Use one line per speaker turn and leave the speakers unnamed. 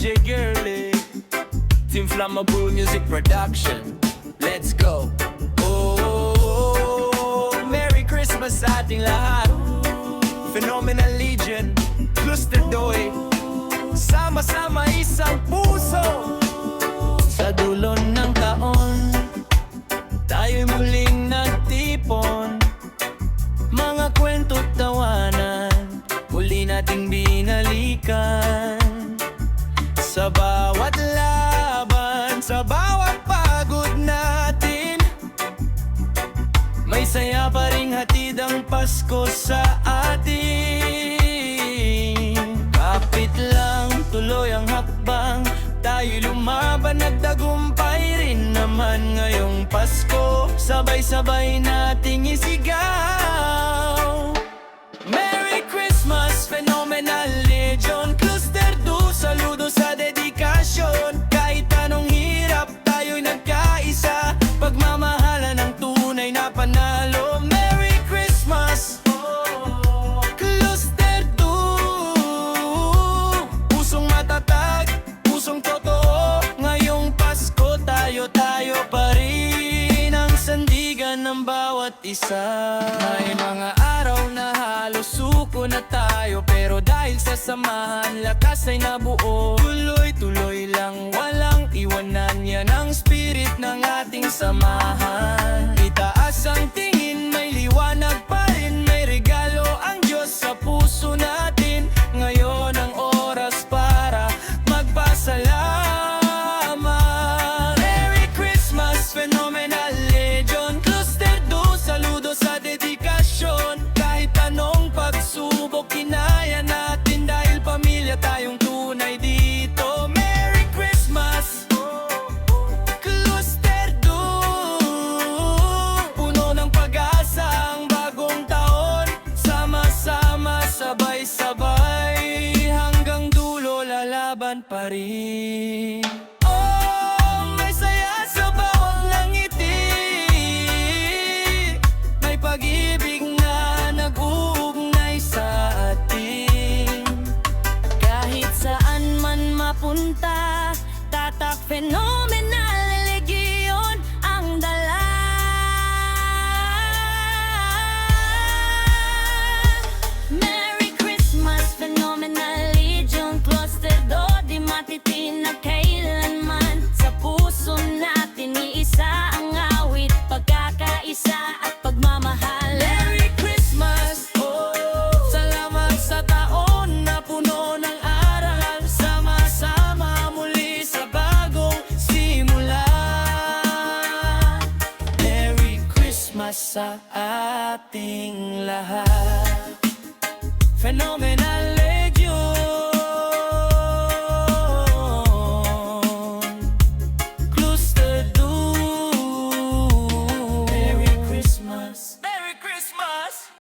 DJ Girly, Team Flammable Music Production. Let's go. Oh, Merry Christmas sa ating lahat. Phenomenal Legion, Cluster Doy, sama-sama isang puso. Sa dulo ng taon, tayo'y muling nagtipon. Mga kwento't tawanan, muli nating binalikan. Sa bawat laban, sa bawat pagod natin, may saya pa ring hatid ang Pasko sa atin. Kapit lang, tuloy ang hakbang, tayo'y lumaban, nagtagumpay rin naman ngayong Pasko. Sabay-sabay nating isigaw. Merry Christmas, Phenomenal Legion, Cluster Do, saludo sa dedikasyon. Kahit anong hirap, tayo'y nagkaisa, pagmamahalan ng tunay na panalo. Merry Christmas, Cluster Do, pusong matatag, pusong totoo. Ngayong Pasko, tayo pa rin ang sandigan ng bawat isa. May mga araw na halos suko na tayo, pero dahil sa samahan, lakas ay nabuo. Tuloy-tuloy lang, walang iwanan, yan ang spirit ng ating samahan. Itaas ang tingin, may liwanag pa rin, may regalo ang Diyos sa puso natin. Ngayon ang oras para magpasalamat. Merry Christmas, Phenomenal Legion, Cluster Do, saludo sa dedikasyon. Kahit anong pagsubok, kinaya natin dahil pamilya tayong tunay dito. Merry Christmas, Cluster Do, puno ng pag-asa ang bagong taon. Sama-sama, sabay-sabay, hanggang dulo lalaban pa rin. Oh, may saya sa bawat ngiti, may pag-ibig na nag-uugnay sa atin.
Kahit saan man mapunta, tatak Phenomenal Legion ang dala. Merry Christmas, Phenomenal Legion, Cluster Do, di matitinag kailanman. Sa puso natin iisa ang awit, pagkakaisa at pagmamahal.
Merry Christmas, salamat sa taon na puno ng aral. Sama-sama muli sa bagong simula. Merry Christmas sa ating lahat. Phenomenal